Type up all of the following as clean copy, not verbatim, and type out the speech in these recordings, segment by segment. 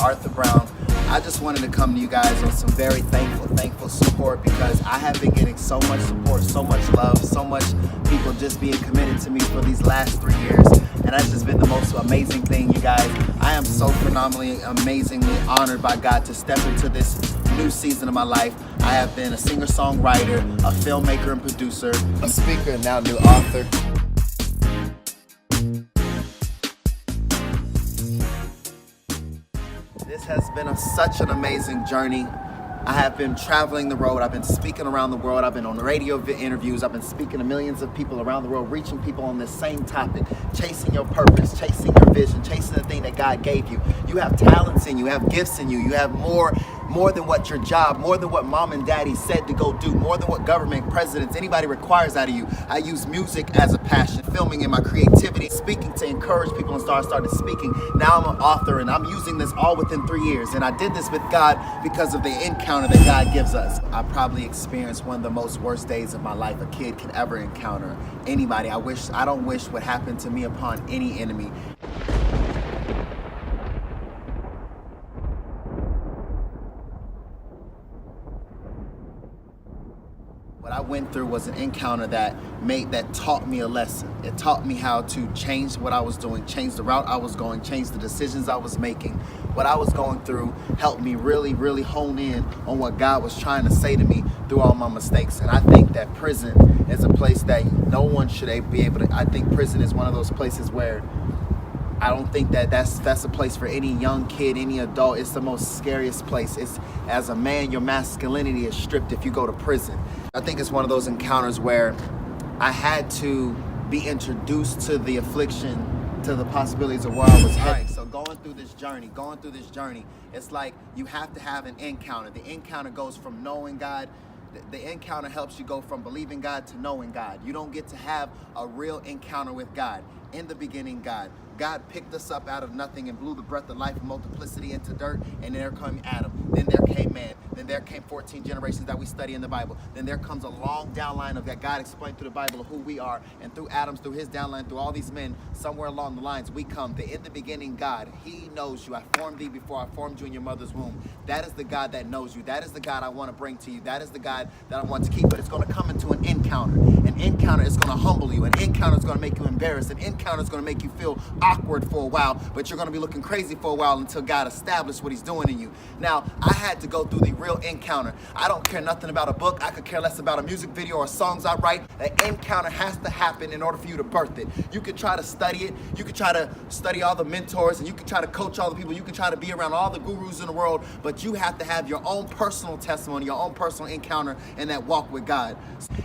Arthur Brown. I just wanted to come to you guys with some very thankful support, because I have been getting so much support, so much love, so much people just being committed to me for these last 3 years. And that's just been the most amazing thing, you guys. I am so phenomenally, amazingly honored by God to step into this new season of my life. I have been a singer-songwriter, a filmmaker and producer, a speaker, and now new author. This has been such an amazing journey. I have been traveling the road. I've been speaking around the world. I've been on radio interviews. I've been speaking to millions of people around the world, reaching people on this same topic, chasing your purpose, chasing your vision, chasing the thing that God gave you. You have talents in you, you have gifts in you, you have more than what your job, more than what mom and daddy said to go do, more than what government, presidents, anybody requires out of you. I use music as a passion, filming in my creativity, speaking to encourage people and started speaking. Now I'm an author, and I'm using this all within 3 years. And I did this with God because of the encounter that God gives us. I probably experienced one of the most worst days of my life a kid can ever encounter. Anybody. I don't wish what happened to me upon any enemy. What I went through was an encounter that taught me a lesson. It taught me how to change what I was doing, change the route I was going, change the decisions I was making. What I was going through helped me really hone in on what God was trying to say to me through all my mistakes. And I think that prison is a place that no one should be able to. I think prison is one of those places where I don't think that's a place for any young kid, any adult. It's the most scariest place. It's, as a man, your masculinity is stripped if you go to prison. I think it's one of those encounters where I had to be introduced to the affliction, to the possibilities of where I was heading. So going through this journey, it's like you have to have an encounter. The encounter goes from knowing God. The encounter helps you go from believing God to knowing God. You don't get to have a real encounter with God. In the beginning, God picked us up out of nothing and blew the breath of life and multiplicity into dirt, and there came Adam. Then there came man. Then there came 14 generations that we study in the Bible. Then there comes a long downline of that God explained through the Bible of who we are, and through Adam's, through his downline, through all these men, somewhere along the lines, we come. In the beginning, God, he knows you. I formed thee before I formed you in your mother's womb. That is the God that knows you. That is the God I want to bring to you. That is the God that I want to keep. But it's going to come into an encounter. An encounter is going to humble you. An encounter is going to make you embarrassed. An encounter is going to make you feel awkward for a while, but you're going to be looking crazy for a while until God establishes what he's doing in you. Now, I had to go through the real encounter. I don't care nothing about a book. I could care less about a music video or songs I write. An encounter has to happen in order for you to birth it. You could try to study it. You could try to study all the mentors, and you could try to coach all the people. You could try to be around all the gurus in the world, but you have to have your own personal testimony, your own personal encounter in that walk with God.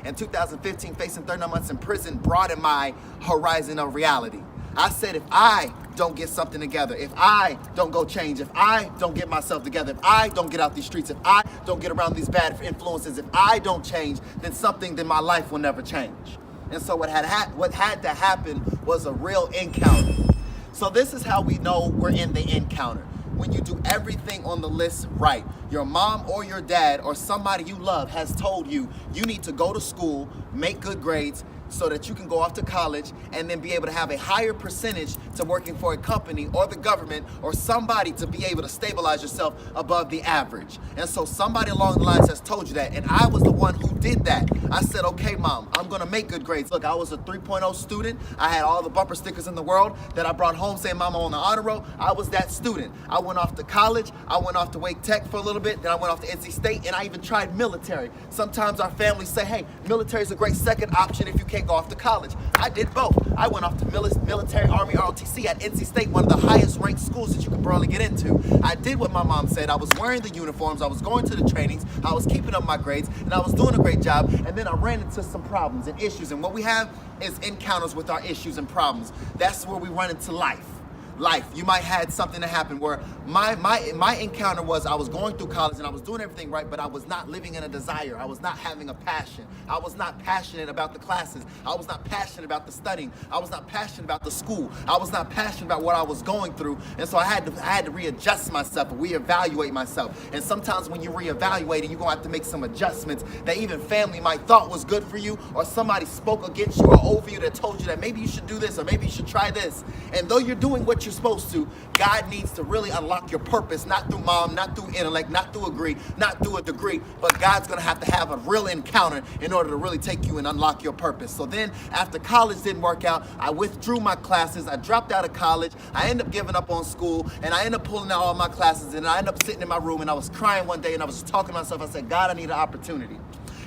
In 2015, facing 39 months in prison broadened my horizon of reality. I said, if I don't get something together, if I don't go change, if I don't get myself together, if I don't get out these streets, if I don't get around these bad influences, if I don't change, then my life will never change. And so what had to happen was a real encounter. So this is how we know we're in the encounter. When you do everything on the list right. Your mom or your dad or somebody you love has told you need to go to school, make good grades, so that you can go off to college and then be able to have a higher percentage to working for a company or the government or somebody to be able to stabilize yourself above the average. And so somebody along the lines has told you that, and I was the one who did that. I said, okay, mom, I'm gonna make good grades. Look, I was a 3.0 student. I had all the bumper stickers in the world that I brought home saying mama on the honor roll. I was that student. I went off to college. I went off to Wake Tech for a little bit. Then I went off to NC State, and I even tried military. Sometimes our families say, hey, military is a great second option if you can't go off to college. I did both. I went off to military, Army, ROTC at NC State, one of the highest ranked schools that you could probably get into. I did what my mom said. I was wearing the uniforms. I was going to the trainings. I was keeping up my grades, and I was doing a great job. And then I ran into some problems and issues. And what we have is encounters with our issues and problems. That's where we run into life. You might had something that happened where my encounter was I was going through college and I was doing everything right, but I was not living in a desire. I was not having a passion. I was not passionate about the classes. I was not passionate about the studying. I was not passionate about the school. I was not passionate about what I was going through. And so I had to readjust myself and reevaluate myself. And sometimes when you reevaluate, you're gonna have to make some adjustments that even family might thought was good for you, or somebody spoke against you or over you that told you that maybe you should do this or maybe you should try this. And though you're doing what you're you're supposed to, God needs to really unlock your purpose, not through mom, not through intellect, not through a degree, but God's gonna have to have a real encounter in order to really take you and unlock your purpose. So then after college didn't work out, I withdrew my classes, I dropped out of college, I ended up giving up on school, and I ended up pulling out all my classes, and I ended up sitting in my room and I was crying one day and I was talking to myself. I said, God, I need an opportunity.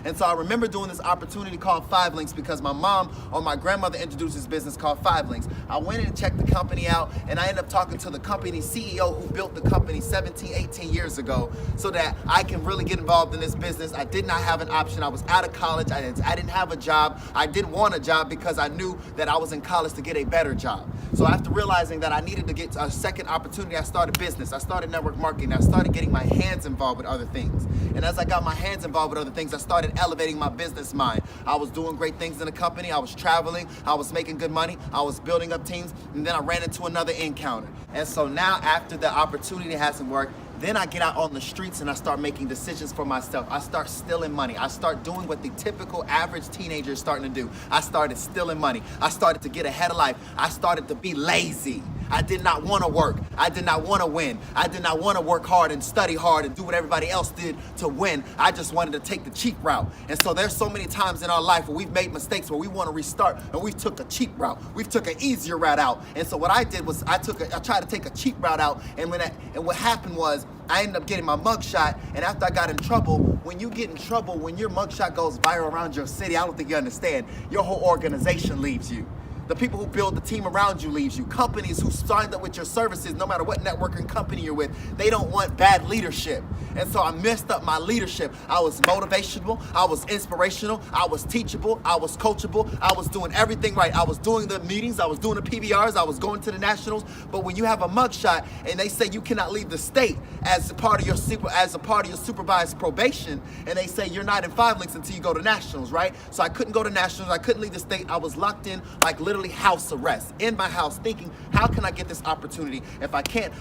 And so I remember doing this opportunity called 5 Links because my mom or my grandmother introduced this business called 5 Links. I went in and checked the company out, and I ended up talking to the company CEO who built the company 17, 18 years ago so that I can really get involved in this business. I did not have an option. I was out of college. I didn't have a job. I didn't want a job because I knew that I was in college to get a better job. So after realizing that I needed to get a second opportunity, I started business. I started network marketing. I started getting my hands involved with other things. And as I got my hands involved with other things, I started elevating my business mind. I was doing great things in the company. I was traveling. I was making good money. I was building up teams. And then I ran into another encounter. And so now after the opportunity hasn't worked, then I get out on the streets and I start making decisions for myself. I start stealing money. I start doing what the typical average teenager is starting to do. I started stealing money. I started to get ahead of life. I started to be lazy. I did not want to work. I did not want to win. I did not want to work hard and study hard and do what everybody else did to win. I just wanted to take the cheap route. And so there's so many times in our life where we've made mistakes where we want to restart and we took a cheap route. We've took an easier route out. And so what I did was I tried to take a cheap route out, and what happened was I ended up getting my mugshot. And after I got in trouble, when you get in trouble, when your mugshot goes viral around your city, I don't think you understand, your whole organization leaves you. The people who build the team around you leaves you. Companies who signed up with your services, no matter what networking company you're with, they don't want bad leadership. And so I messed up my leadership. I was motivational, I was inspirational, I was teachable, I was coachable, I was doing everything right. I was doing the meetings, I was doing the PBRs, I was going to the nationals. But when you have a mugshot and they say you cannot leave the state as a part of your supervised probation, and they say you're not in 5 Links until you go to nationals, right? So I couldn't go to nationals, I couldn't leave the state. I was locked in like literally house arrest in my house, thinking, how can I get this opportunity? If I can't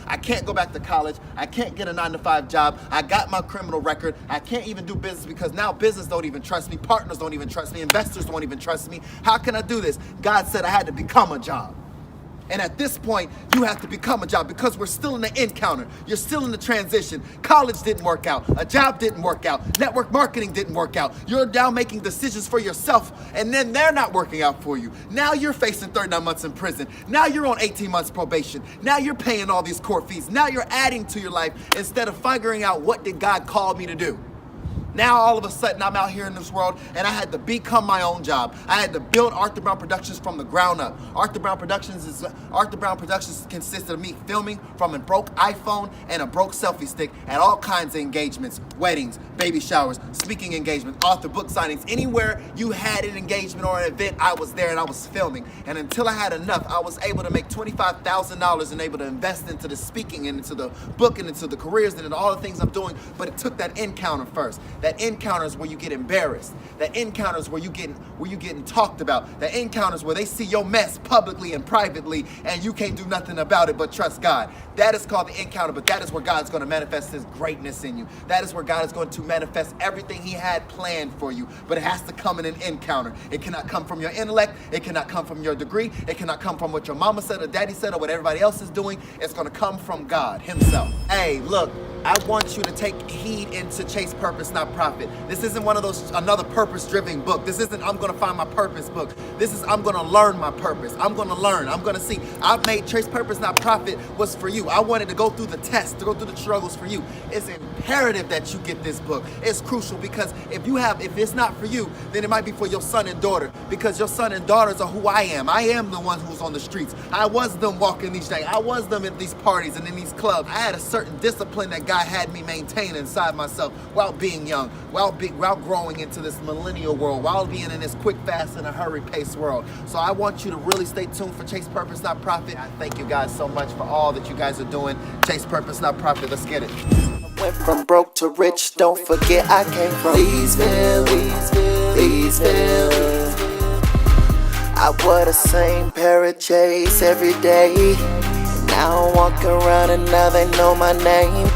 go back to college. I can't get a 9-to-5 job. I got my criminal record. I can't even do business because now business don't even trust me. Partners don't even trust me. Investors don't even trust me. How can I do this? God said I had to become a job. And at this point, you have to become a job because we're still in the encounter. You're still in the transition. College didn't work out. A job didn't work out. Network marketing didn't work out. You're now making decisions for yourself, and then they're not working out for you. Now you're facing 39 months in prison. Now you're on 18 months probation. Now you're paying all these court fees. Now you're adding to your life instead of figuring out what did God call me to do. Now all of a sudden I'm out here in this world and I had to become my own job. I had to build Arthur Brown Productions from the ground up. Arthur Brown Productions consisted of me filming from a broke iPhone and a broke selfie stick at all kinds of engagements, weddings, baby showers, speaking engagements, author book signings. Anywhere you had an engagement or an event, I was there and I was filming. And until I had enough, I was able to make $25,000 and able to invest into the speaking and into the book and into the careers and into all the things I'm doing. But it took that encounter first. That encounter is where you get embarrassed. That encounter is where you're getting talked about. That encounter is where they see your mess publicly and privately and you can't do nothing about it but trust God. That is called the encounter, but that is where God's going to manifest His greatness in you. That is where God is going to manifest everything He had planned for you. But it has to come in an encounter. It cannot come from your intellect. It cannot come from your degree. It cannot come from what your mama said or daddy said or what everybody else is doing. It's going to come from God Himself. Hey, look, I want you to take heed into Chase Purpose, Not Profit. This isn't one of those, another purpose-driven book. This isn't I'm going to find my purpose book. This is I'm going to learn my purpose. I'm going to learn. I'm going to see. I've made Chase Purpose, Not Profit was for you. I wanted to go through the test, to go through the struggles for you. It's imperative that you get this book. It's crucial because if it's not for you, then it might be for your son and daughter, because your son and daughters are who I am. I am the one who's on the streets. I was them walking these days. I was them at these parties and in these clubs. I had a certain discipline that God had me maintain inside myself while being young, while growing into this millennial world, while being in this quick, fast, and a hurry pace world. So I want you to really stay tuned for Chase Purpose, Not Profit. I thank you guys so much for all that you guys are doing. Chase Purpose, Not Profit. Let's get it. Went from broke to rich. Don't forget I came from Leesville. I wore the same pair of J's every day. Now I'm walking around and now they know my name.